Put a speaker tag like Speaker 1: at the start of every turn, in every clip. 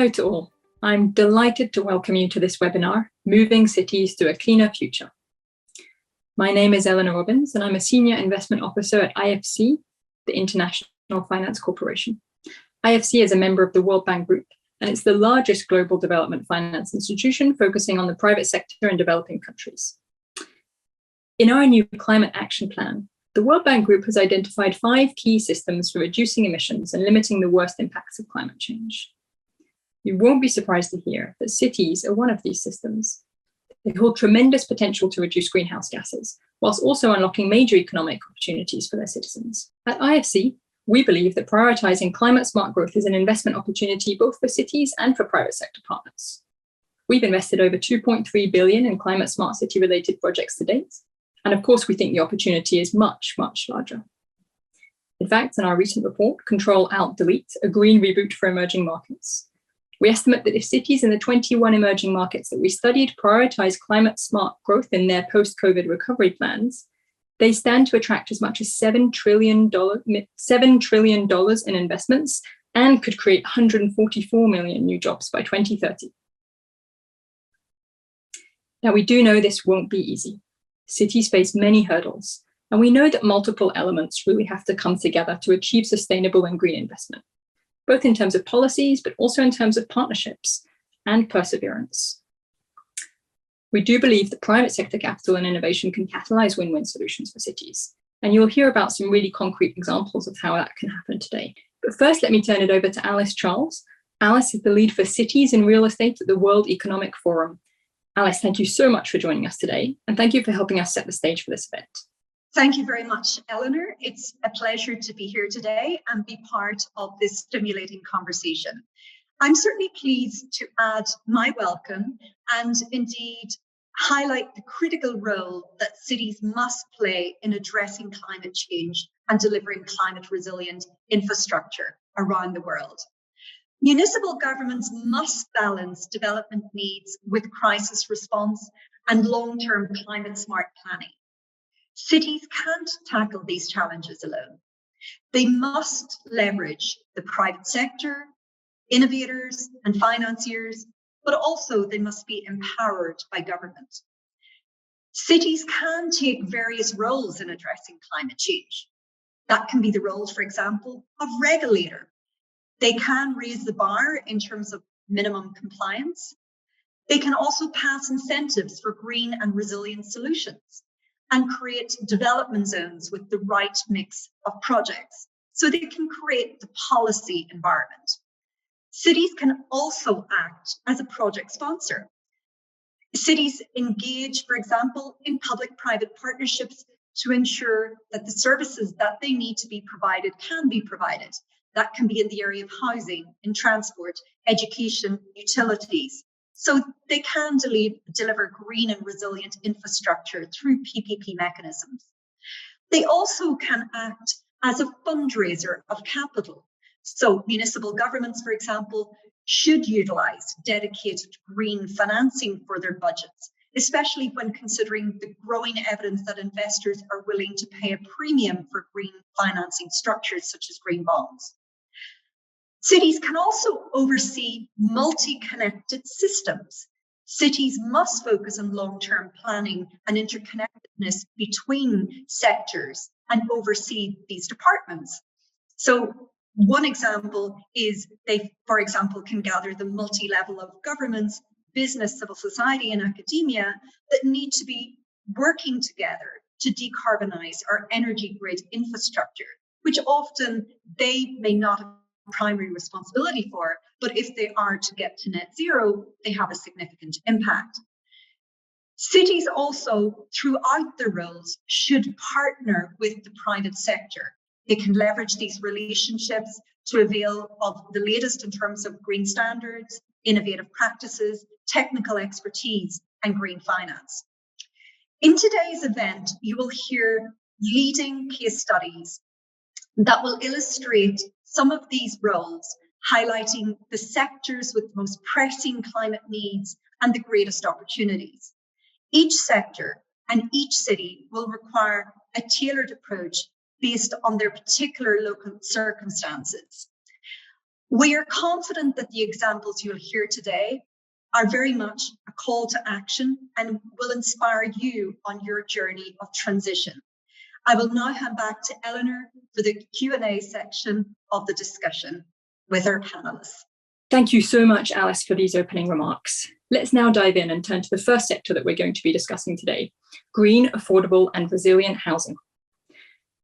Speaker 1: Hello to all. I'm delighted to welcome you to this webinar, Moving Cities to a Cleaner Future. My name is Eleanor Robbins, and I'm a Senior Investment Officer at IFC, the International Finance Corporation. IFC is a member of the World Bank Group, and it's the largest global development finance institution focusing on the private sector in developing countries. In our new Climate Action Plan, the World Bank Group has identified 5 key systems for reducing emissions and limiting the worst impacts of climate change. You won't be surprised to hear that cities are one of these systems. They hold tremendous potential to reduce greenhouse gases, whilst also unlocking major economic opportunities for their citizens. At IFC, we believe that prioritizing climate-smart growth is an investment opportunity both for cities and for private sector partners. We've invested over $2.3 billion in climate-smart city-related projects to date, and of course, we think the opportunity is much, much larger. In fact, in our recent report, Control Alt Delete, a green reboot for emerging markets, we estimate that if cities in the 21 emerging markets that we studied prioritize climate-smart growth in their post-COVID recovery plans, they stand to attract as much as $7 trillion in investments and could create 144 million new jobs by 2030. Now, we do know this won't be easy. Cities face many hurdles, and we know that multiple elements really have to come together to achieve sustainable and green investment, both in terms of policies, but also in terms of partnerships and perseverance. We do believe that private sector capital and innovation can catalyze win-win solutions for cities, and you'll hear about some really concrete examples of how that can happen today. But first, let me turn it over to Alice Charles. Alice is the lead for cities and real estate at the World Economic Forum. Alice, thank you so much for joining us today, and thank you for helping us set the stage for this event.
Speaker 2: Thank you very much, Eleanor. It's a pleasure to be here today and be part of this stimulating conversation. I'm certainly pleased to add my welcome and indeed highlight the critical role that cities must play in addressing climate change and delivering climate resilient infrastructure around the world. Municipal governments must balance development needs with crisis response and long-term climate-smart planning. Cities can't tackle these challenges alone. They must leverage the private sector, innovators and financiers, but also they must be empowered by government. Cities can take various roles in addressing climate change. That can be the role, for example, of regulator. They can raise the bar in terms of minimum compliance. They can also pass incentives for green and resilient solutions and create development zones with the right mix of projects so they can create the policy environment. Cities can also act as a project sponsor. Cities engage, for example, in public-private partnerships to ensure that the services that they need to be provided can be provided. That can be in the area of housing, in transport, education, utilities. So they can deliver green and resilient infrastructure through PPP mechanisms. They also can act as a fundraiser of capital. So municipal governments, for example, should utilize dedicated green financing for their budgets, especially when considering the growing evidence that investors are willing to pay a premium for green financing structures such as green bonds. Cities can also oversee multi-connected systems. Cities must focus on long-term planning and interconnectedness between sectors and oversee these departments. So one example is they, for example, can gather the multi-level of governments, business, civil society, and academia that need to be working together to decarbonize our energy grid infrastructure, which often they may not have primary responsibility for, but if they are to get to net zero, they have a significant impact. Cities also, throughout their roles, should partner with the private sector. They can leverage these relationships to avail of the latest in terms of green standards, innovative practices, technical expertise, and green finance. In today's event, you will hear leading case studies that will illustrate some of these roles, highlighting the sectors with the most pressing climate needs and the greatest opportunities. Each sector and each city will require a tailored approach based on their particular local circumstances. We are confident that the examples you'll hear today are very much a call to action and will inspire you on your journey of transition. I will now hand back to Eleanor for the Q&A section of the discussion with our panelists.
Speaker 1: Thank you so much, Alice, for these opening remarks. Let's now dive in and turn to the first sector that we're going to be discussing today: green, affordable, and resilient housing.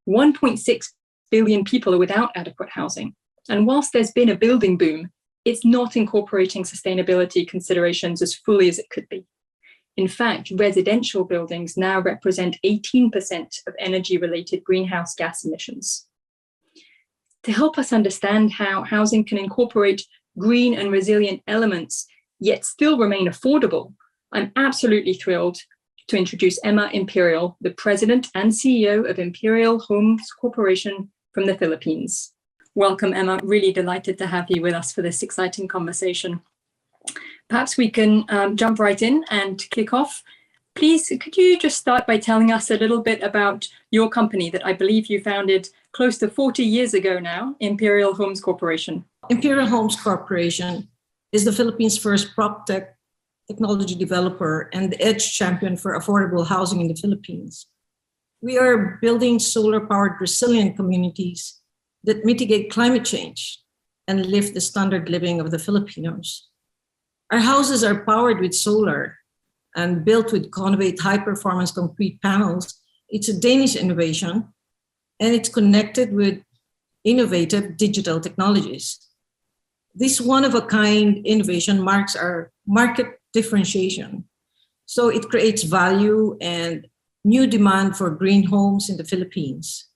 Speaker 1: 1.6 billion people are without adequate housing. And whilst there's been a building boom, it's not incorporating sustainability considerations as fully as it could be. In fact, residential buildings now represent 18% of energy-related greenhouse gas emissions. To help us understand how housing can incorporate green and resilient elements, yet still remain affordable, I'm absolutely thrilled to introduce Emma Imperial, the President and CEO of Imperial Homes Corporation from the Philippines. Welcome, Emma. Really delighted to have you with us for this exciting conversation. Perhaps we can jump right in and kick off. Please, could you just start by telling us a little bit about your company that I believe you founded close to 40 years ago now, Imperial Homes Corporation?
Speaker 3: Imperial Homes Corporation is the Philippines' first PropTech technology developer and the edge champion for affordable housing in the Philippines. We are building solar-powered resilient communities that mitigate climate change and lift the standard living of the Filipinos. Our houses are powered with solar and built with Conovate high-performance concrete panels. It's a Danish innovation, and it's connected with innovative digital technologies. This one-of-a-kind innovation marks our market differentiation. So it creates value and new demand for green homes in the Philippines.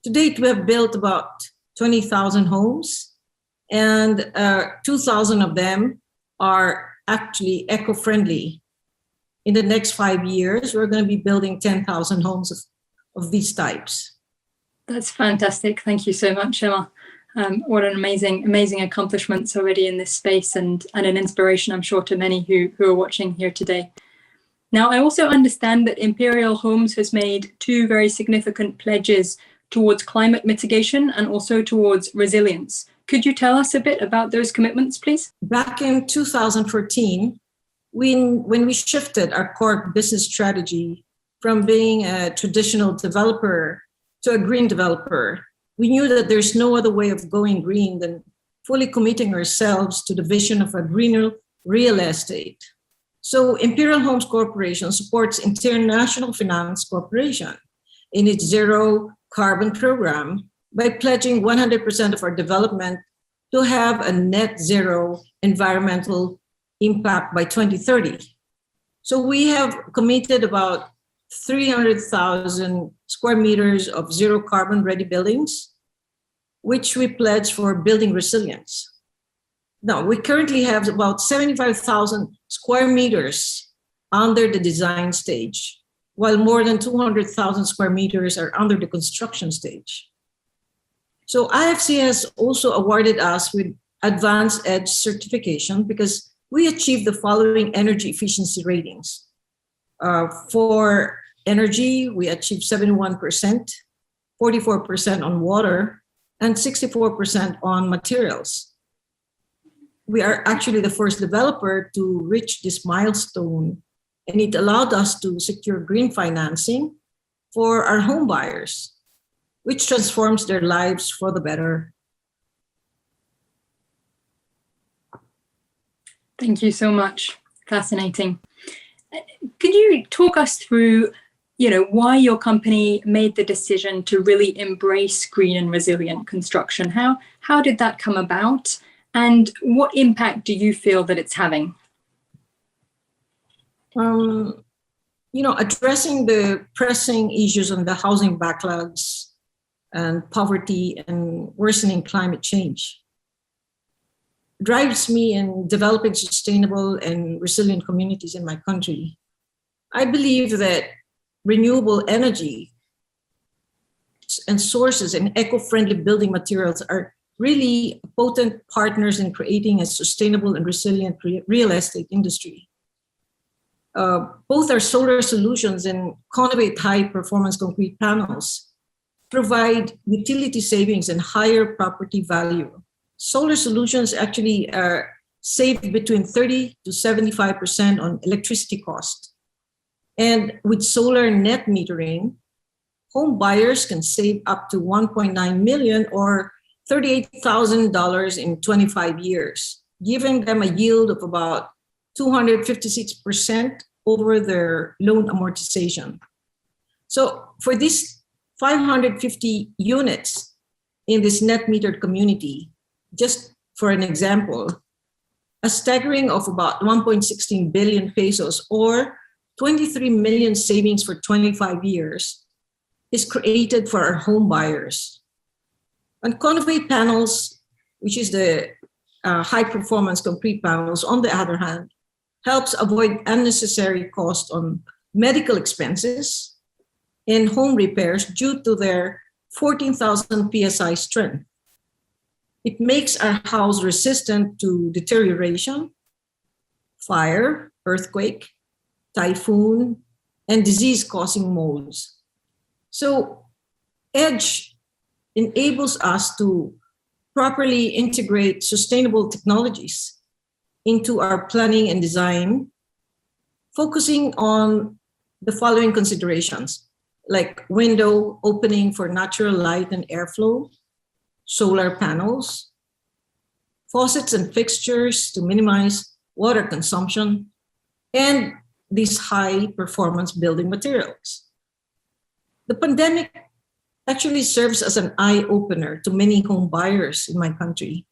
Speaker 3: To date, we have built about 20,000 homes, and 2,000 of them are actually eco-friendly. In the next 5 years, we're going to be building 10,000 homes of these types.
Speaker 1: That's fantastic. Thank you so much, Emma. What an amazing accomplishments already in this space, and an inspiration, I'm sure, to many who are watching here today. Now, I also understand that Imperial Homes has made two very significant pledges towards climate mitigation and also towards resilience. Could you tell us a bit about those commitments, please?
Speaker 3: Back in 2014, when we shifted our core business strategy from being a traditional developer to a green developer, we knew that there's no other way of going green than fully committing ourselves to the vision of a greener real estate. So Imperial Homes Corporation supports International Finance Corporation in its zero carbon program by pledging 100% of our development to have a net zero environmental impact by 2030. So we have committed about 300,000 square meters of zero carbon ready buildings, which we pledge for building resilience. Now, we currently have about 75,000 square meters under the design stage, while more than 200,000 square meters are under the construction stage. So IFC has also awarded us with Advanced EDGE certification because we achieved the following energy efficiency ratings. For energy, we achieved 71%, 44% on water, and 64% on materials. We are actually the first developer to reach this milestone, and it allowed us to secure green financing for our home buyers, which transforms their lives for the better.
Speaker 1: Thank you so much. Fascinating. Could you talk us through, why your company made the decision to really embrace green and resilient construction? How did that come about? And what impact do you feel that it's having?
Speaker 3: Addressing the pressing issues on the housing backlogs and poverty and worsening climate change drives me in developing sustainable and resilient communities in my country. I believe that renewable energy and sources and eco-friendly building materials are really potent partners in creating a sustainable and resilient real estate industry. Both our solar solutions and Conovate high-performance concrete panels provide utility savings and higher property value solar solutions actually save between 30 to 75% on electricity cost. And with solar net metering, home buyers can save up to 1.9 million or $38,000 in 25 years, giving them a yield of about 256% over their loan amortization. So for these 550 units in this net metered community, just for an example, a staggering of about 1.16 billion pesos or 23 million savings for 25 years is created for our home buyers. And Conovate panels, which is the high performance concrete panels, on the other hand, helps avoid unnecessary cost on medical expenses and home repairs due to their 14,000 PSI strength. It makes our house resistant to deterioration, fire, earthquake, typhoon, and disease-causing molds. So EDGE enables us to properly integrate sustainable technologies into our planning and design, focusing on the following considerations, like window opening for natural light and airflow, solar panels, faucets and fixtures to minimize water consumption, and these high performance building materials. The pandemic actually serves as an eye-opener to many home buyers in my country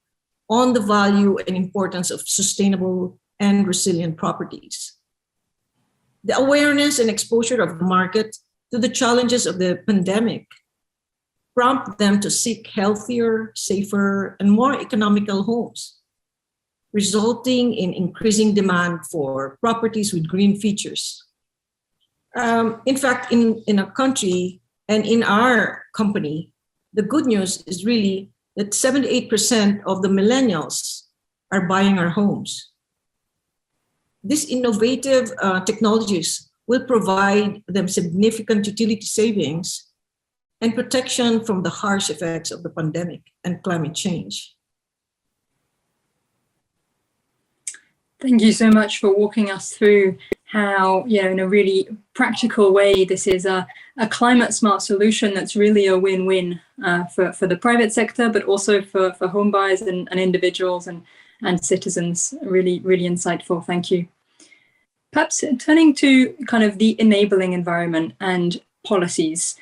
Speaker 3: on the value and importance of sustainable and resilient properties. The awareness and exposure of the market to the challenges of the pandemic prompt them to seek healthier, safer, and more economical homes, resulting in increasing demand for properties with green features. In fact, in our country and in our company, the good news is really that 78% of the millennials are buying our homes. These innovative technologies will provide them significant utility savings and protection from the harsh effects of the pandemic and climate change.
Speaker 1: Thank you so much for walking us through how, in a really practical way, this is a climate smart solution that's really a win-win for the private sector, but also for home buyers and individuals and citizens. Really, really insightful. Thank you. Perhaps turning to kind of the enabling environment and policies,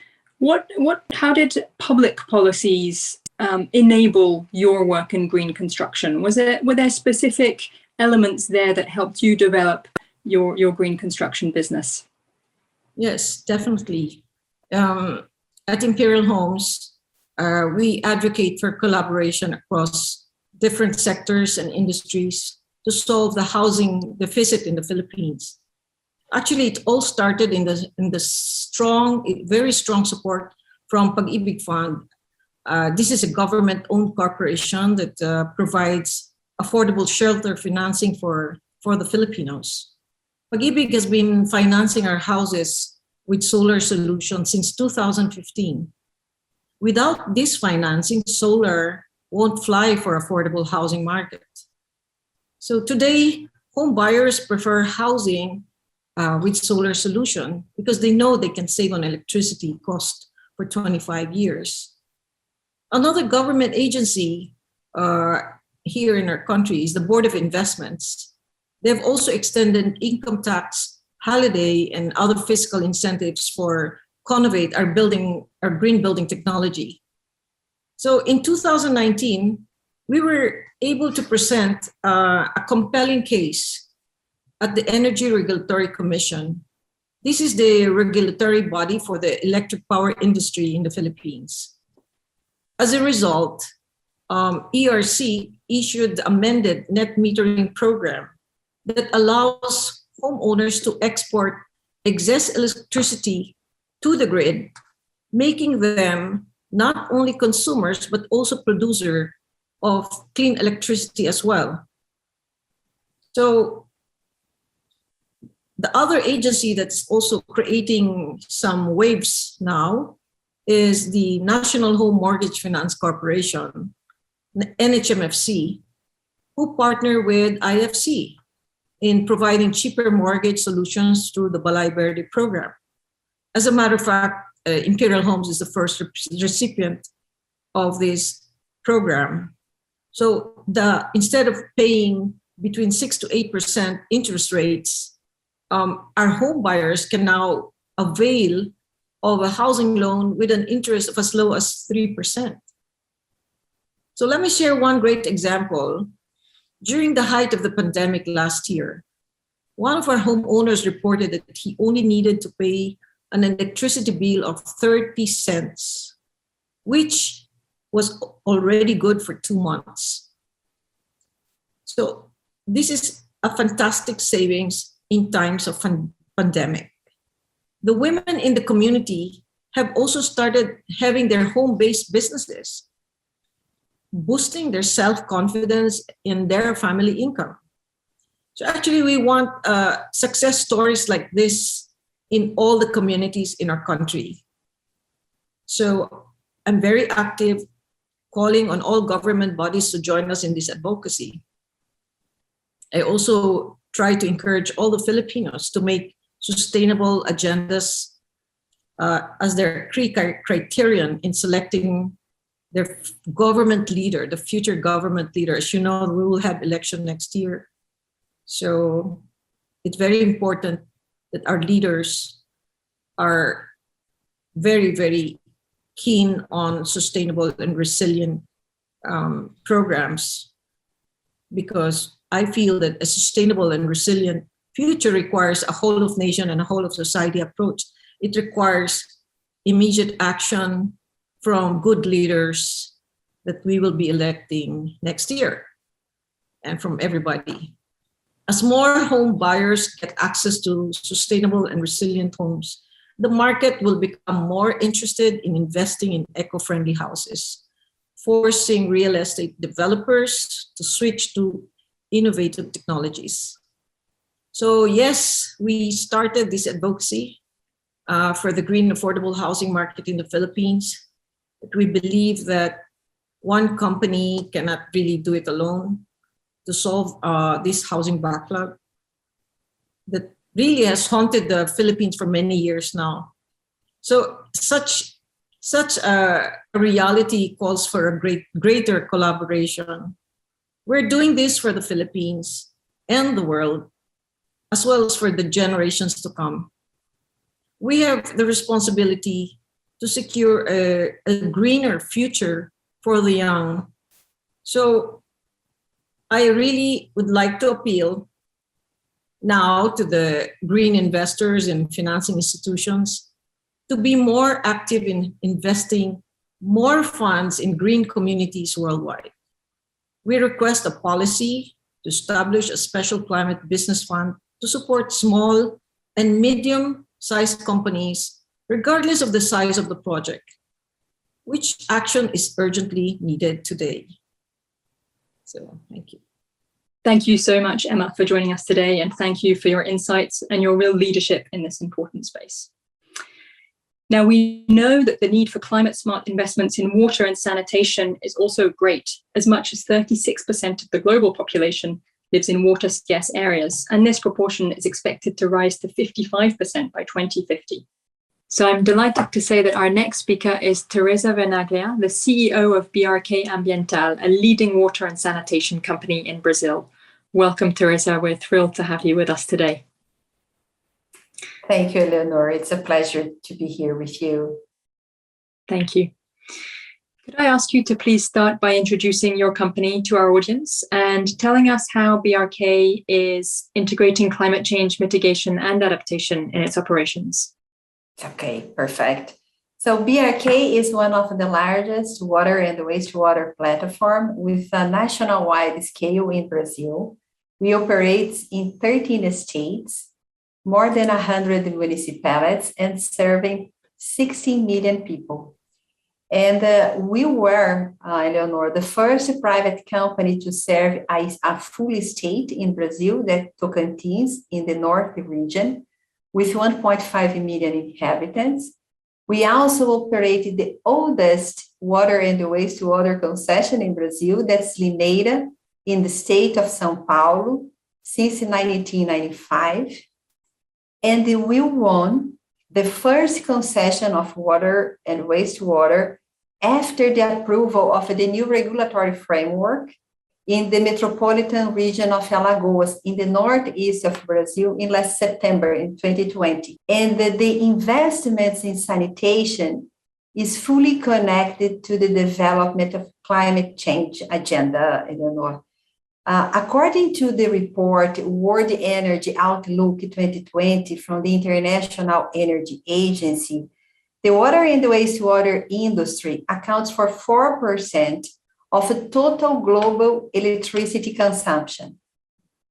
Speaker 1: how did public policies enable your work in green construction? Were there specific elements there that helped you develop your green construction business?
Speaker 3: Yes, definitely. At Imperial Homes, we advocate for collaboration across different sectors and industries to solve the housing deficit in the Philippines. Actually, it all started in the very strong support from Pag-ibig Fund. This is a government-owned corporation that provides affordable shelter financing for the Filipinos. Pag-ibig has been financing our houses with solar solutions since 2015. Without this financing, solar won't fly for affordable housing market. So today, home buyers prefer housing with solar solution because they know they can save on electricity cost for 25 years. Another government agency here in our country is the Board of Investments. They've also extended income tax, holiday, and other fiscal incentives for Conovate, our green building technology. So in 2019, we were able to present a compelling case at the Energy Regulatory Commission. This is the regulatory body for the electric power industry in the Philippines. As a result, ERC issued the amended net metering program that allows homeowners to export excess electricity to the grid, making them not only consumers, but also producer of clean electricity as well. So the other agency that's also creating some waves now is the National Home Mortgage Finance Corporation. NHMFC, who partner with IFC in providing cheaper mortgage solutions through the Balay Verde program. As a matter of fact, Imperial Homes is the first recipient of this program. So instead of paying between 6 to 8% interest rates, our home buyers can now avail of a housing loan with an interest of as low as 3%. So let me share one great example. During the height of the pandemic last year, one of our homeowners reported that he only needed to pay an electricity bill of 30 cents, which was already good for 2 months. So this is a fantastic savings in times of pandemic. The women in the community have also started having their home-based businesses, boosting their self-confidence in their family income. So actually, we want success stories like this in all the communities in our country. So I'm very active, calling on all government bodies to join us in this advocacy. I also try to encourage all the Filipinos to make sustainable agendas as their criterion in selecting their government leader, the future government leader. As you know, we will have election next year. So it's very important that our leaders are very, very keen on sustainable and resilient programs, because I feel that a sustainable and resilient future requires a whole of nation and a whole of society approach. It requires immediate action from good leaders that we will be electing next year, and from everybody. As more home buyers get access to sustainable and resilient homes, the market will become more interested in investing in eco-friendly houses, forcing real estate developers to switch to innovative technologies. So yes, we started this advocacy for the green affordable housing market in the Philippines. But we believe that one company cannot really do it alone to solve this housing backlog that really has haunted the Philippines for many years now. So such a reality calls for a greater collaboration. We're doing this for the Philippines and the world, as well as for the generations to come. We have the responsibility to secure a greener future for the young. So I really would like to appeal now to the green investors and financing institutions to be more active in investing more funds in green communities worldwide. We request a policy to establish a special climate business fund to support small and medium-sized companies, regardless of the size of the project, which action is urgently needed today. So, thank you.
Speaker 1: Thank you so much, Emma, for joining us today, and thank you for your insights and your real leadership in this important space. Now, we know that the need for climate-smart investments in water and sanitation is also great. As much as 36% of the global population lives in water-scarce areas, and this proportion is expected to rise to 55% by 2050. So I'm delighted to say that our next speaker is Teresa Vernaglia, the CEO of BRK Ambiental, a leading water and sanitation company in Brazil. Welcome, Teresa. We're thrilled to have you with us today.
Speaker 4: Thank you, Eleanor. It's a pleasure to be here with you.
Speaker 1: Thank you. Could I ask you to please start by introducing your company to our audience and telling us how BRK is integrating climate change mitigation and adaptation in its operations?
Speaker 4: Okay, perfect. So BRK is one of the largest water and wastewater platform with a nationwide scale in Brazil. We operate in 13 states, more than 100 municipalities, and serving 16 million people. And we were, Eleanor, the first private company to serve a full state in Brazil, that Tocantins in the north region, with 1.5 million inhabitants. We also operated the oldest water and wastewater concession in Brazil, that's Limeira, in the state of São Paulo, since 1995. And we won the first concession of water and wastewater after the approval of the new regulatory framework in the metropolitan region of Alagoas in the northeast of Brazil in last September in 2020. And the investments in sanitation is fully connected to the development of climate change agenda, Eleanor. According to the report World Energy Outlook 2020 from the International Energy Agency, the water and wastewater industry accounts for 4% of total global electricity consumption.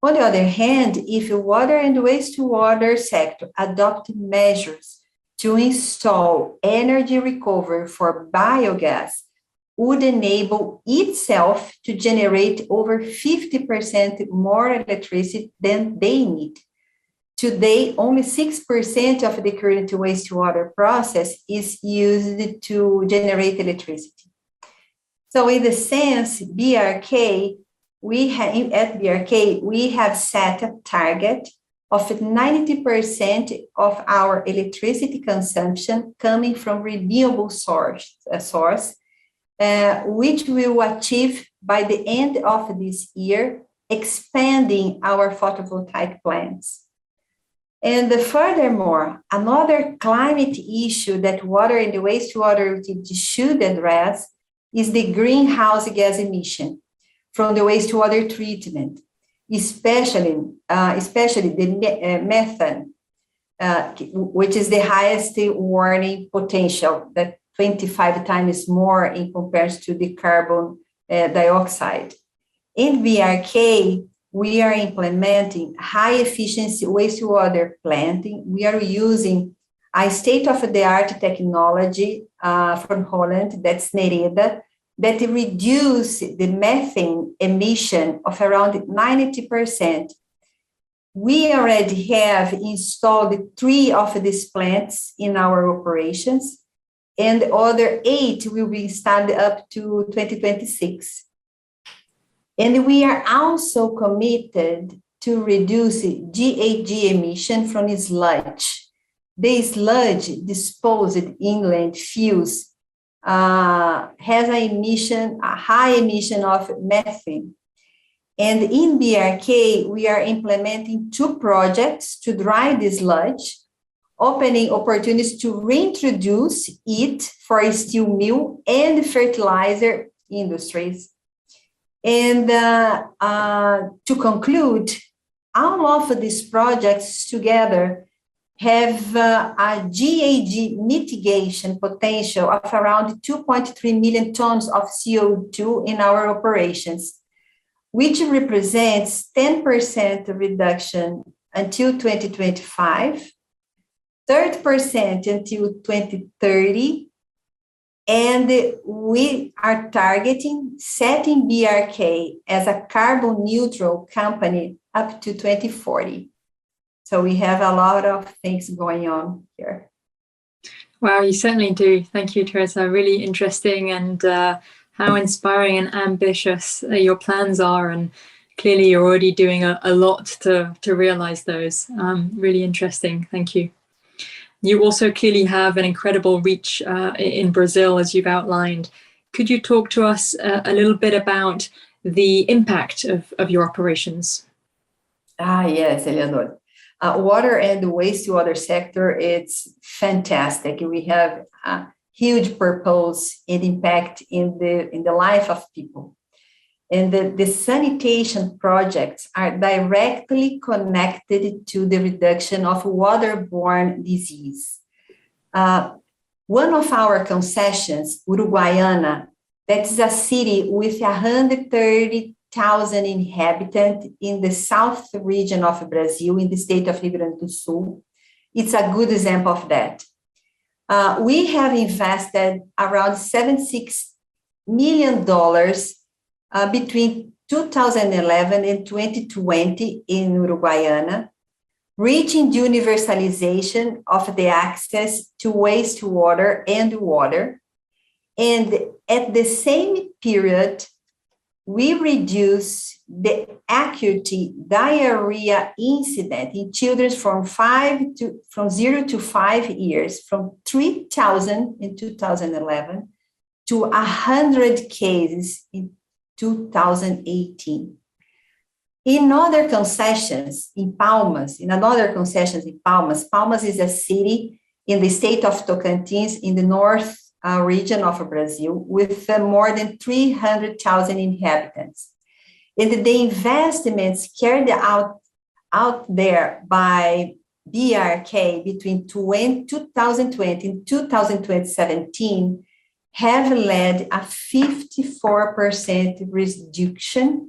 Speaker 4: On the other hand, if the water and wastewater sector adopt measures to install energy recovery for biogas, would enable itself to generate over 50% more electricity than they need. Today, only 6% of the current wastewater process is used to generate electricity. So in the sense, at BRK, we have set a target of 90% of our electricity consumption coming from renewable source, which we will achieve by the end of this year, expanding our photovoltaic plants. And furthermore, another climate issue that water and wastewater should address is the greenhouse gas emission from the wastewater treatment, especially the methane, which is the highest warning potential, that 25 times more in comparison to the carbon dioxide. In BRK, we are implementing high efficiency wastewater planting. We are using a state-of-the-art technology from Holland, that's Nereda, that reduce the methane emission of around 90%. We already have installed 3 of these plants in our operations, and the other 8 will be installed up to 2026. And we are also committed to reduce GHG emission from sludge. The sludge disposed in landfills has a high emission of methane. And in BRK, we are implementing 2 projects to dry the sludge, opening opportunities to reintroduce it for steel mill and fertilizer industries. And to conclude, all of these projects together have a GHG mitigation potential of around 2.3 million tons of CO2 in our operations, which represents 10% reduction until 2025, 30% until 2030, and we are targeting setting BRK as a carbon neutral company up to 2040. So we have a lot of things going on here.
Speaker 1: Wow, you certainly do. Thank you, Teresa. Really interesting, and how inspiring and ambitious your plans are. And clearly you're already doing a lot to realize those. Really interesting. Thank you. You also clearly have an incredible reach in Brazil, as you've outlined. Could you talk to us a little bit about the impact of your operations?
Speaker 4: Yes, Eleanor. Water and the wastewater sector, it's fantastic. We have a huge purpose and impact in the life of people. And the sanitation projects are directly connected to the reduction of waterborne disease. One of our concessions, Uruguaiana, that is a city with 130,000 inhabitants in the south region of Brazil, in the state of Rio Grande do Sul. It's a good example of that. We have invested around $76 million between 2011 and 2020 in Uruguaiana, reaching the universalization of the access to wastewater and water. And at the same period, we reduce the acute diarrhea incident in children from 0 to 5 years, from 3,000 in 2011 to 100 cases in 2018. In other concessions in Palmas, Palmas is a city in the state of Tocantins in the north region of Brazil with more than 300,000 inhabitants. And the investments carried out there by BRK between 2020 and 2017 have led a 54% reduction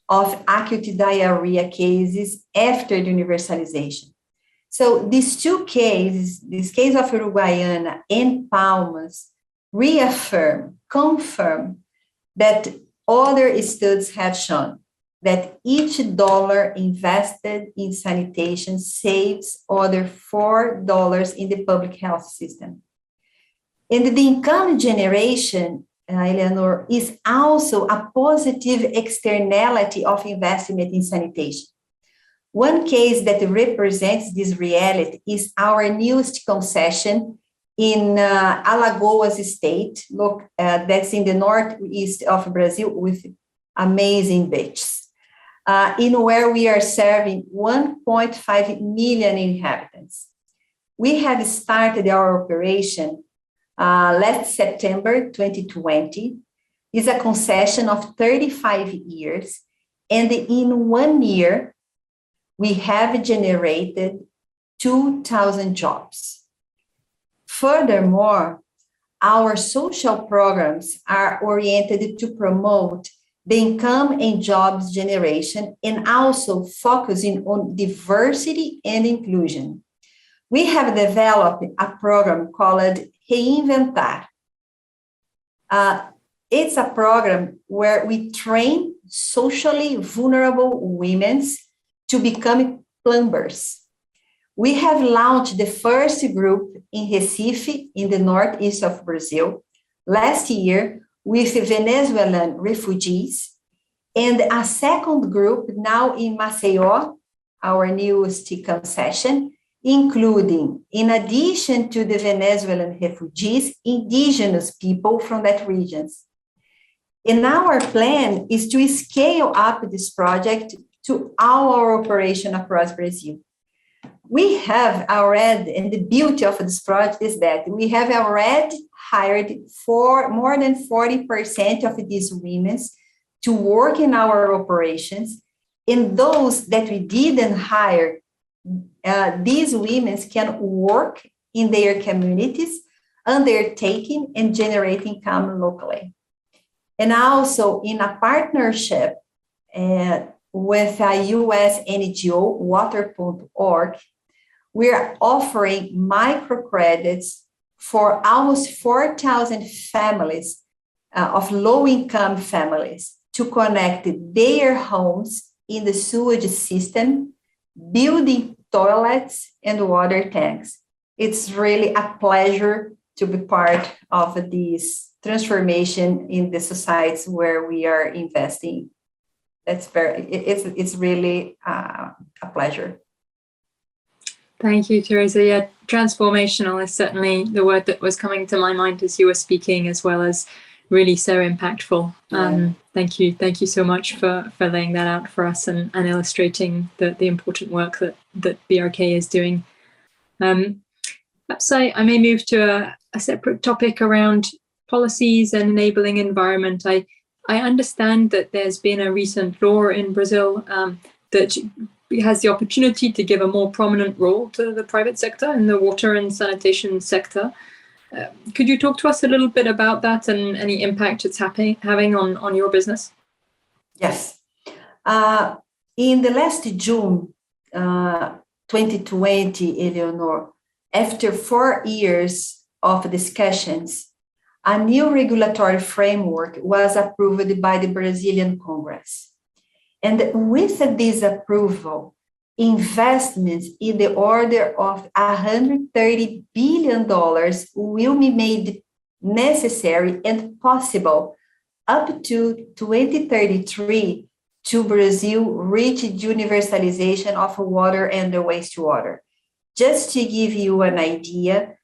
Speaker 4: of acute diarrhea cases after the universalization. So these two cases, this case of Uruguaiana and Palmas, confirm that other studies have shown that each dollar invested in sanitation saves other $4 in the public health system. And the income generation, Eleanor, is also a positive externality of investment in sanitation. One case that represents this reality is our newest concession in Alagoas State, that's in the northeast of Brazil with amazing beaches, in where we are serving 1.5 million inhabitants. We have started our operation last September 2020. It's a concession of 35 years, and in 1 year, we have generated 2,000 jobs. Furthermore, our social programs are oriented to promote the income and jobs generation and also focusing on diversity and inclusion. We have developed a program called Reinventar. It's a program where we train socially vulnerable women to become plumbers. We have launched the first group in Recife, in the northeast of Brazil, last year with Venezuelan refugees, and a second group now in Maceió, our newest concession, including, in addition to the Venezuelan refugees, indigenous people from that region. And our plan is to scale up this project to our operation across Brazil. We have already, and the beauty of this project is that we have already hired more than 40% of these women to work in our operations. And those that we didn't hire, these women can work in their communities, undertaking and generating income locally. And also in a partnership with a US NGO, Water.org, we're offering microcredits for almost 4,000 families of low-income families to connect their homes in the sewage system, building toilets and water tanks. It's really a pleasure to be part of this transformation in the societies where we are investing. It's really a pleasure.
Speaker 1: Thank you, Teresa. Yeah, transformational is certainly the word that was coming to my mind as you were speaking, as well as really so impactful. Thank you so much for laying that out for us and illustrating the important work that BRK is doing. Perhaps I may move to a separate topic around policies and enabling environment. I understand that there's been a recent law in Brazil that has the opportunity to give a more prominent role to the private sector in the water and sanitation sector. Could you talk to us a little bit about that and any impact it's having on your business?
Speaker 4: Yes. In the last June 2020, Eleanor, after 4 years of discussions, a new regulatory framework was approved by the Brazilian Congress. And with this approval, investments in the order of $130 billion will be made necessary and possible up to 2033 to Brazil reach universalization of water and the wastewater. Just to give you an idea,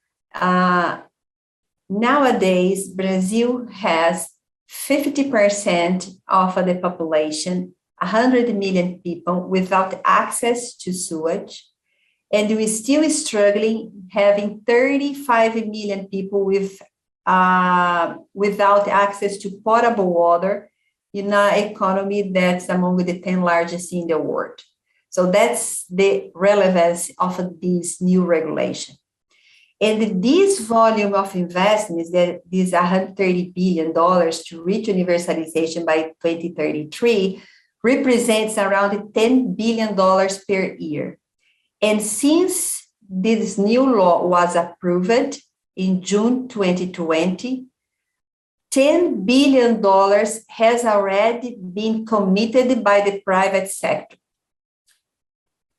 Speaker 4: nowadays, Brazil has 50% of the population, 100 million people without access to sewage, and we're still struggling having 35 million people without access to potable water in an economy that's among the 10 largest in the world. So that's the relevance of this new regulation. And this volume of investments, that is $130 billion to reach universalization by 2033, represents around $10 billion per year. And since this new law was approved in June 2020, $10 billion has already been committed by the private sector.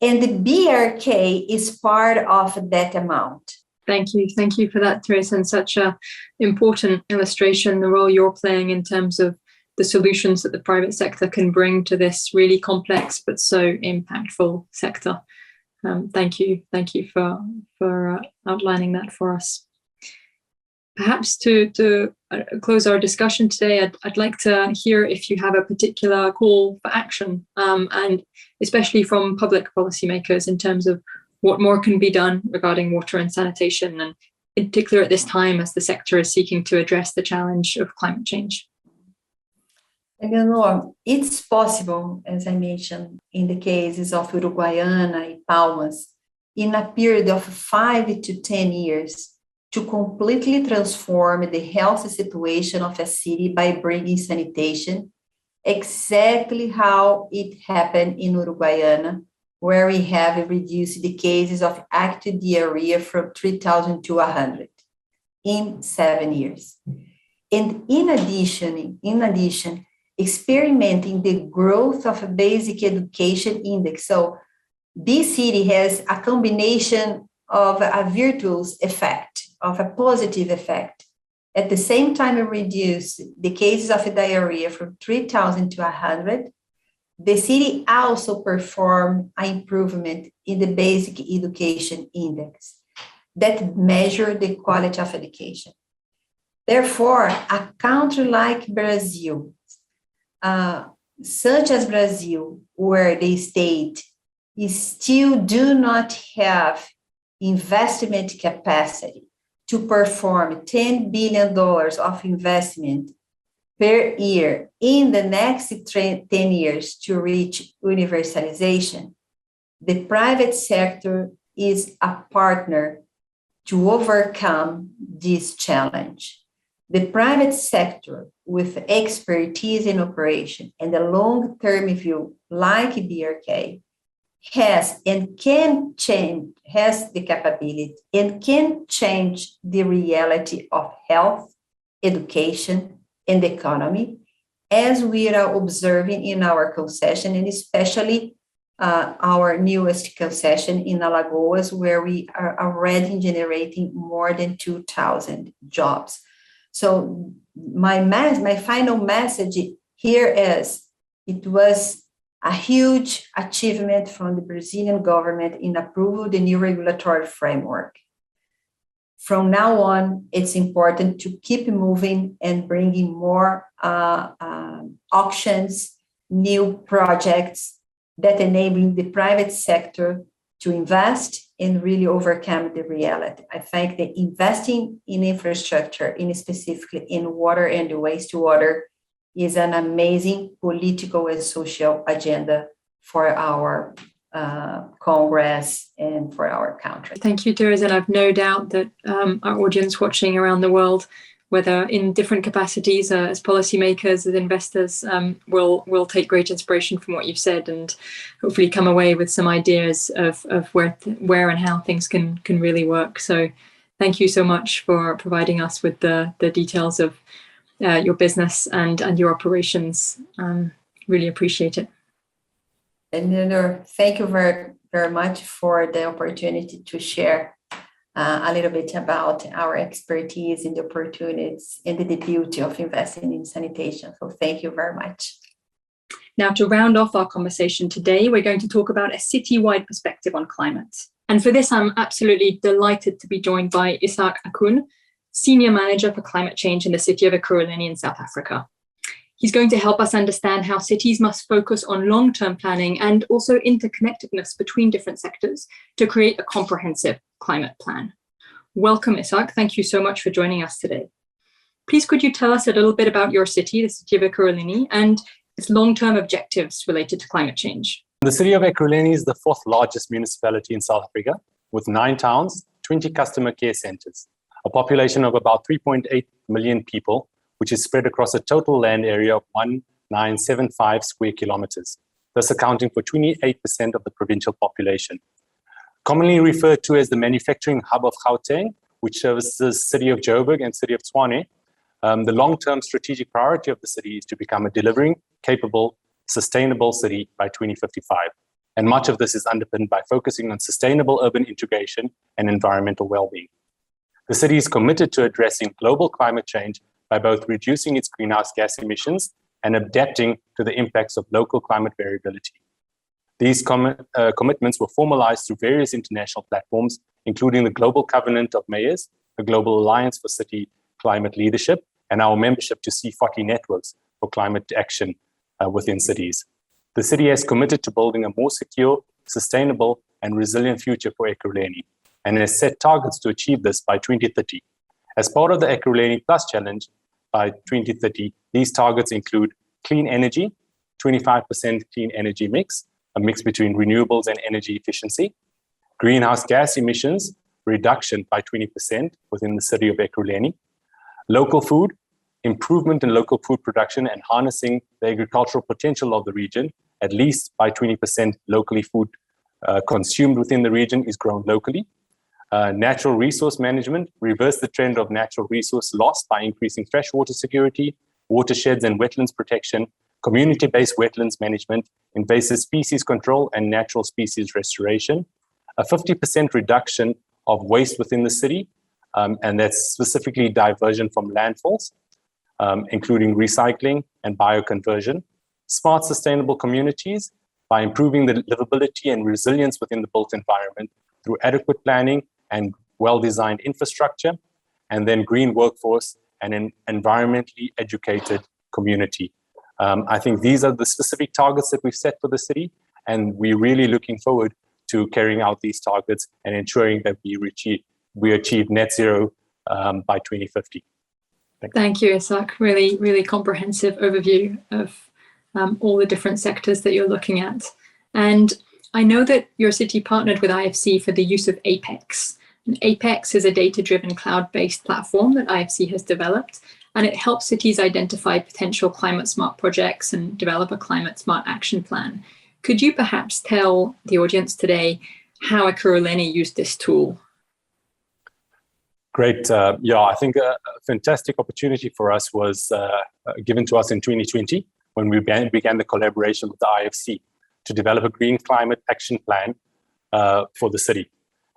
Speaker 4: And the BRK is part of that amount.
Speaker 1: Thank you. Thank you for that, Teresa, and such an important illustration, the role you're playing in terms of the solutions that the private sector can bring to this really complex but so impactful sector. Thank you. Thank you for outlining that for us. Perhaps to close our discussion today, I'd like to hear if you have a particular call for action, and especially from public policymakers in terms of what more can be done regarding water and sanitation, and in particular at this time as the sector is seeking to address the challenge of climate change.
Speaker 4: Eleanor, it's possible, as I mentioned, in the cases of Uruguaiana and Palmas, in a period of 5 to 10 years, to completely transform the health situation of a city by bringing sanitation, exactly how it happened in Uruguaiana, where we have reduced the cases of active diarrhea from 3,000 to 100 in 7 years. And in addition, experimenting the growth of a basic education index. So this city has a combination of a virtuous effect, of a positive effect. At the same time, it reduced the cases of diarrhea from 3,000 to 100. The city also performed an improvement in the basic education index that measure the quality of education. Therefore, a country like Brazil, such as Brazil, where the state still do not have investment capacity to perform $10 billion of investment per year in the next 10 years to reach universalization, the private sector is a partner to overcome this challenge. The private sector, with expertise in operation and a long-term view like BRK, has and can change, has the capability and can change the reality of health, education, and economy, as we are observing in our concession, and especially our newest concession in Alagoas, where we are already generating more than 2,000 jobs. So my final message here is, it was a huge achievement from the Brazilian government in approving the new regulatory framework. From now on, it's important to keep moving and bringing more auctions, new projects that enable the private sector to invest and really overcome the reality. I think that investing in infrastructure, in specifically in water and wastewater, is an amazing political and social agenda for our Congress and for our country.
Speaker 1: Thank you, Teresa. And I've no doubt that our audience watching around the world, whether in different capacities as policymakers, as investors, will take great inspiration from what you've said and hopefully come away with some ideas of where and how things can really work. So thank you so much for providing us with the details of your business and your operations. Really appreciate it.
Speaker 4: And thank you very very much for the opportunity to share a little bit about our expertise in the opportunities and the beauty of investing in sanitation. So thank you very much.
Speaker 1: Now, to round off our conversation today, we're going to talk about a citywide perspective on climate. And for this, I'm absolutely delighted to be joined by Isak Akun, Senior Manager for Climate Change in the city of Ekurhuleni in South Africa. He's going to help us understand how cities must focus on long-term planning and also interconnectedness between different sectors to create a comprehensive climate plan. Welcome, Isak. Thank you so much for joining us today. Please, could you tell us a little bit about your city, the city of Ekurhuleni, and its long-term objectives related to climate change?
Speaker 5: The city of Ekurhuleni is the fourth largest municipality in South Africa, with 9 towns, 20 customer care centers, a population of about 3.8 million people, which is spread across a total land area of 1975 square kilometers, thus accounting for 28% of the provincial population. Commonly referred to as the manufacturing hub of Gauteng, which services the city of Joburg and city of Tshwane, the long-term strategic priority of the city is to become a delivering, capable, sustainable city by 2055. And much of this is underpinned by focusing on sustainable urban integration and environmental well-being. The city is committed to addressing global climate change by both reducing its greenhouse gas emissions and adapting to the impacts of local climate variability. These commitments were formalized through various international platforms, including the Global Covenant of Mayors, the Global Alliance for City Climate Leadership, and our membership to C40 networks for climate action within cities. The city has committed to building a more secure, sustainable, and resilient future for Ekurhuleni, and has set targets to achieve this by 2030. As part of the Ekurhuleni Plus Challenge, by 2030, these targets include clean energy, 25% clean energy mix, a mix between renewables and energy efficiency, greenhouse gas emissions reduction by 20% within the city of Ekurhuleni, local food, improvement in local food production and harnessing the agricultural potential of the region, at least by 20% locally food consumed within the region is grown locally. Natural resource management, reverse the trend of natural resource loss by increasing freshwater security, watersheds and wetlands protection, community-based wetlands management, invasive species control, and natural species restoration. A 50% reduction of waste within the city, and that's specifically diversion from landfills, including recycling and bioconversion. Smart, sustainable communities by improving the livability and resilience within the built environment through adequate planning and well-designed infrastructure, and then green workforce and an environmentally educated community. I think these are the specific targets that we've set for the city, and we're really looking forward to carrying out these targets and ensuring that we achieve net zero by 2050.
Speaker 1: Thank you, Isak. Really, really comprehensive overview of all the different sectors that you're looking at. And I know that your city partnered with IFC for the use of Apex. And Apex is a data-driven cloud-based platform that IFC has developed, and it helps cities identify potential climate-smart projects and develop a climate-smart action plan. Could you perhaps tell the audience today how Ekurhuleni used this tool?
Speaker 5: Great. I think a fantastic opportunity for us was given to us in 2020 when we began the collaboration with the IFC to develop a green climate action plan for the city.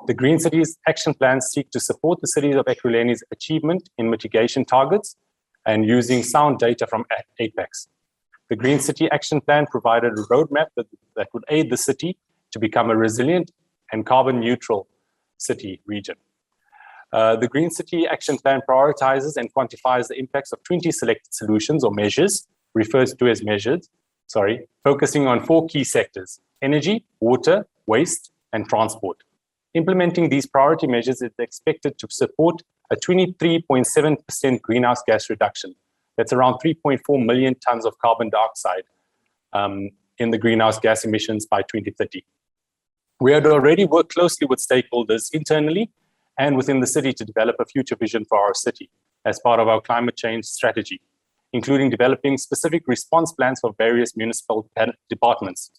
Speaker 5: The Green Cities Action Plans seek to support the city of Ekurhuleni's achievement in mitigation targets and using sound data from Apex. The Green City Action Plan provided a roadmap that would aid the city to become a resilient and carbon neutral city region. The Green City Action Plan prioritizes and quantifies the impacts of 20 selected solutions or measures, referred to as measures, focusing on 4 key sectors: energy, water, waste, and transport. Implementing these priority measures is expected to support a 23.7% greenhouse gas reduction. That's around 3.4 million tons of carbon dioxide in the greenhouse gas emissions by 2030. We had already worked closely with stakeholders internally and within the city to develop a future vision for our city as part of our climate change strategy, including developing specific response plans for various municipal departments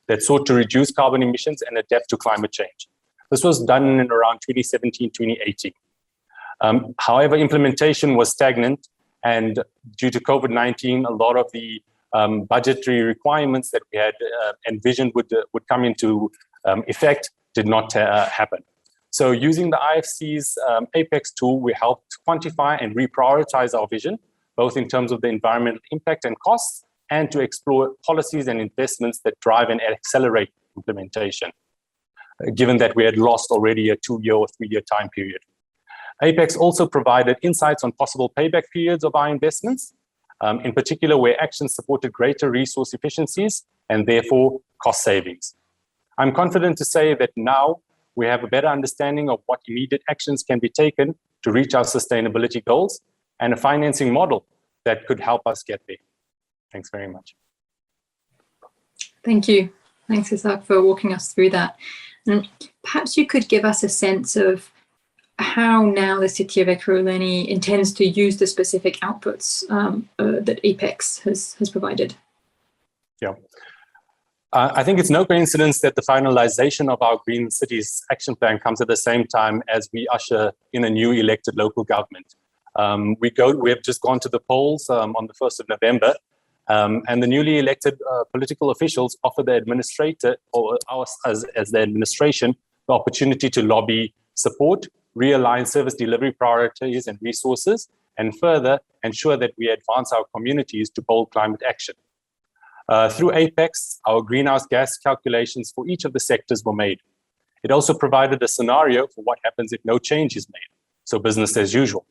Speaker 5: that sought to reduce carbon emissions and adapt to climate change. This was done in around 2017, 2018. However, implementation was stagnant, and due to COVID-19, a lot of the budgetary requirements that we had envisioned would come into effect did not happen. So using the IFC's APEX tool, we helped quantify and reprioritize our vision, both in terms of the environmental impact and costs, and to explore policies and investments that drive and accelerate implementation, given that we had lost already a 2-year or 3-year time period. APEX also provided insights on possible payback periods of our investments, in particular where actions supported greater resource efficiencies and therefore cost savings. I'm confident to say that now we have a better understanding of what immediate actions can be taken to reach our sustainability goals and a financing model that could help us get there. Thanks very much.
Speaker 1: Thank you. Thanks, Isak, for walking us through that. And perhaps you could give us a sense of how now the city of Ekurhuleni intends to use the specific outputs that APEX has provided.
Speaker 5: Yeah. I think it's no coincidence that the finalization of our Green Cities Action Plan comes at the same time as we usher in a new elected local government. We have just gone to the polls on the 1st of November, and the newly elected political officials offer the administrator, or us as the administration, the opportunity to lobby support, realign service delivery priorities and resources, and further ensure that we advance our communities to bold climate action. Through APEX, our greenhouse gas calculations for each of the sectors were made. It also provided a scenario for what happens if no change is made, so business as usual,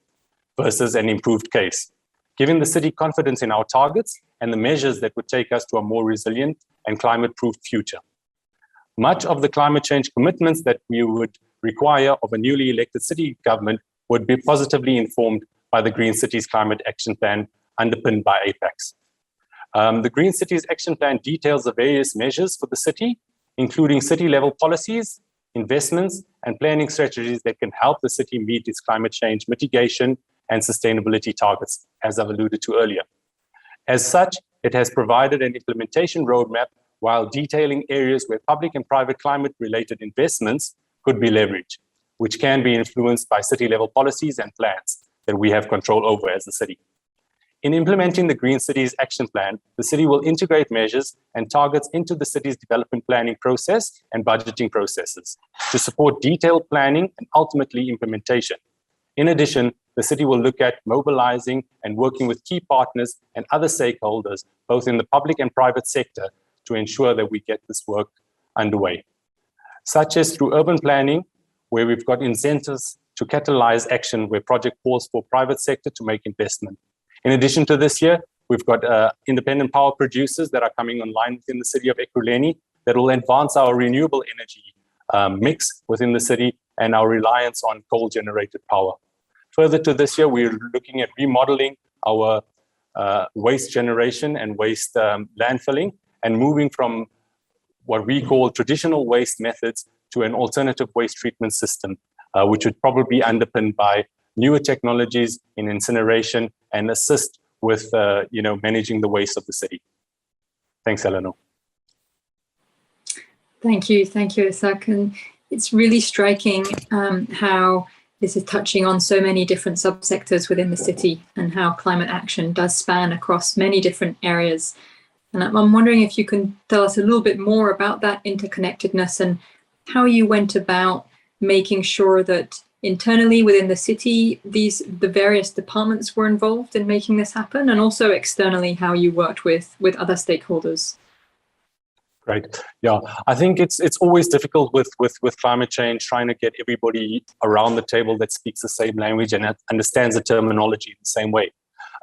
Speaker 5: versus an improved case, giving the city confidence in our targets and the measures that would take us to a more resilient and climate-proof future. Much of the climate change commitments that we would require of a newly elected city government would be positively informed by the Green Cities Climate Action Plan underpinned by APEX. The Green Cities Action Plan details the various measures for the city, including city-level policies, investments, and planning strategies that can help the city meet its climate change mitigation and sustainability targets, as I've alluded to earlier. As such, it has provided an implementation roadmap while detailing areas where public and private climate-related investments could be leveraged, which can be influenced by city-level policies and plans that we have control over as a city. In implementing the Green Cities Action Plan, the city will integrate measures and targets into the city's development planning process and budgeting processes to support detailed planning and ultimately implementation. In addition, the city will look at mobilizing and working with key partners and other stakeholders, both in the public and private sector, to ensure that we get this work underway, such as through urban planning, where we've got incentives to catalyze action where project calls for private sector to make investment. In addition to this year, we've got independent power producers that are coming online within the city of Ekurhuleni that will advance our renewable energy mix within the city and our reliance on coal-generated power. Further to this year, we're looking at remodeling our waste generation and waste landfilling and moving from what we call traditional waste methods to an alternative waste treatment system, which would probably be underpinned by newer technologies in incineration and assist with managing the waste of the city. Thanks, Eleanor.
Speaker 1: Thank you, Isak. And it's really striking how this is touching on so many different subsectors within the city and how climate action does span across many different areas. And I'm wondering if you can tell us a little bit more about that interconnectedness and how you went about making sure that internally within the city, the various departments were involved in making this happen, and also externally how you worked with other stakeholders.
Speaker 5: Right. Yeah, I think it's always difficult with climate change, trying to get everybody around the table that speaks the same language and understands the terminology in the same way.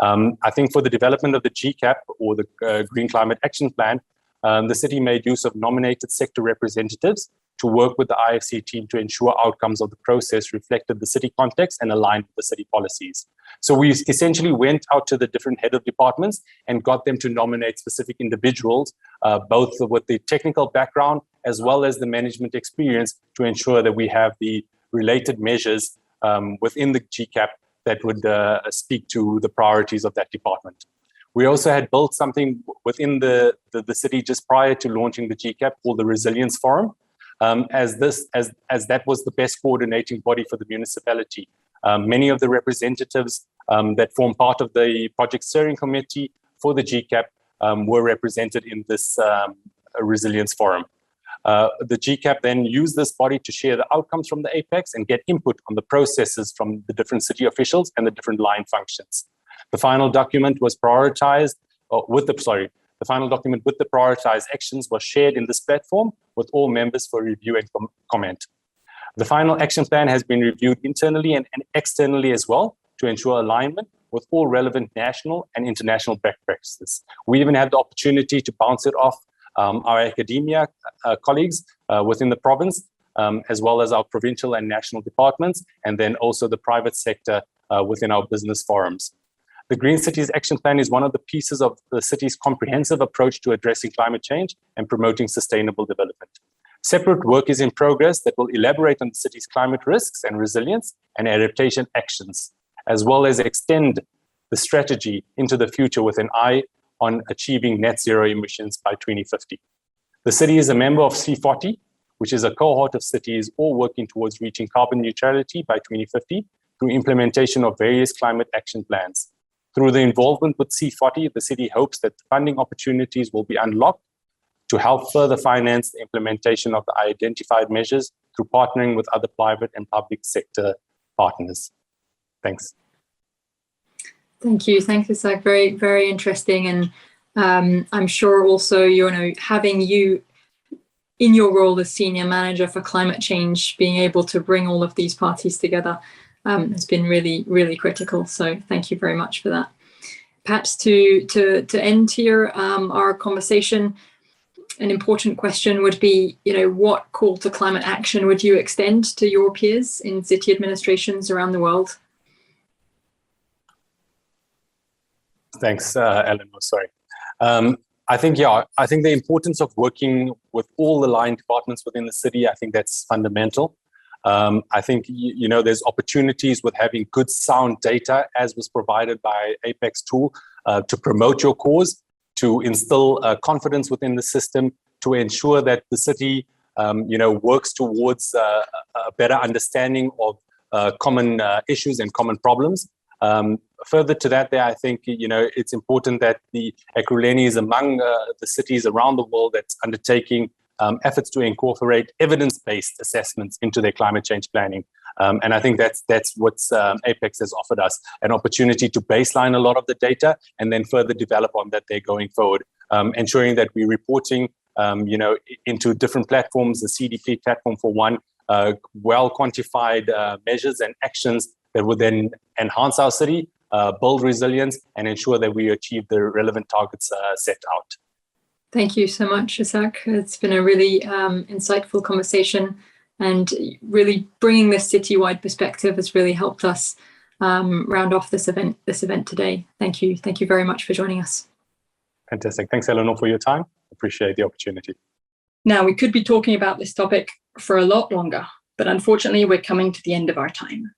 Speaker 5: I think for the development of the GCAP, or the Green Climate Action Plan, the city made use of nominated sector representatives to work with the IFC team to ensure outcomes of the process reflected the city context and aligned with the city policies. So we essentially went out to the different head of departments and got them to nominate specific individuals, both with the technical background as well as the management experience, to ensure that we have the related measures within the GCAP that would speak to the priorities of that department. We also had built something within the city just prior to launching the GCAP called the Resilience Forum, as that was the best coordinating body for the municipality. Many of the representatives that form part of the project steering committee for the GCAP were represented in this Resilience Forum. The GCAP then used this body to share the outcomes from the APEX and get input on the processes from the different city officials and the different line functions. The final document was prioritized the final document with the prioritized actions was shared in this platform with all members for review and comment. The final action plan has been reviewed internally and externally as well to ensure alignment with all relevant national and international best practices. We even had the opportunity to bounce it off our academia colleagues within the province, as well as our provincial and national departments, and then also the private sector within our business forums. The Green Cities Action Plan is one of the pieces of the city's comprehensive approach to addressing climate change and promoting sustainable development. Separate work is in progress that will elaborate on the city's climate risks and resilience and adaptation actions, as well as extend the strategy into the future with an eye on achieving net zero emissions by 2050. The city is a member of C40, which is a cohort of cities all working towards reaching carbon neutrality by 2050 through implementation of various climate action plans. Through the involvement with C40, the city hopes that funding opportunities will be unlocked to help further finance the implementation of the identified measures through partnering with other private and public sector partners. Thanks.
Speaker 1: Thank you. Thanks, Isak. Very, very interesting. And I'm sure also, having you in your role as senior manager for climate change, being able to bring all of these parties together has been really, really critical. So thank you very much for that. Perhaps to end here our conversation, an important question would be, what call to climate action would you extend to your peers in city administrations around the world?
Speaker 5: Thanks, Eleanor. Sorry. I think the importance of working with all the line departments within the city, I think that's fundamental. I think, there's opportunities with having good sound data, as was provided by Apex tool, to promote your cause, to instill confidence within the system, to ensure that the city, works towards a better understanding of common issues and common problems. Further to that, I think, it's important that the Ekurhuleni is among the cities around the world that's undertaking efforts to incorporate evidence-based assessments into their climate change planning. And I think that's what Apex has offered us, an opportunity to baseline a lot of the data and then further develop on that there going forward, ensuring that we're reporting, into different platforms, the CDP platform for one, well quantified measures and actions that would then enhance our city, build resilience, and ensure that we achieve the relevant targets set out.
Speaker 1: Thank you so much, Isak. It's been a really insightful conversation, and really bringing this citywide perspective has really helped us round off this event today. Thank you. Thank you very much for joining us.
Speaker 5: Fantastic. Thanks, Eleanor, for your time. Appreciate the opportunity.
Speaker 1: Now, we could be talking about this topic for a lot longer, but unfortunately, we're coming to the end of our time.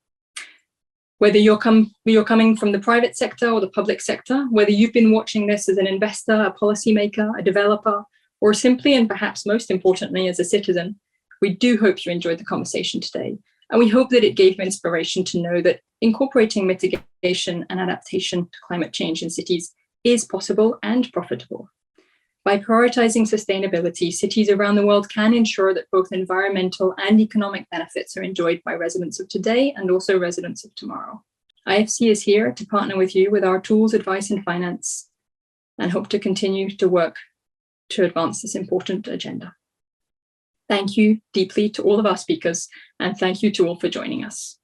Speaker 1: Whether you're coming from the private sector or the public sector, whether you've been watching this as an investor, a policymaker, a developer, or simply, and perhaps most importantly, as a citizen, we do hope you enjoyed the conversation today. And we hope that it gave you inspiration to know that incorporating mitigation and adaptation to climate change in cities is possible and profitable. By prioritizing sustainability, cities around the world can ensure that both environmental and economic benefits are enjoyed by residents of today and also residents of tomorrow. IFC is here to partner with you with our tools, advice, and finance, and hope to continue to work to advance this important agenda. Thank you deeply to all of our speakers, and thank you to all for joining us.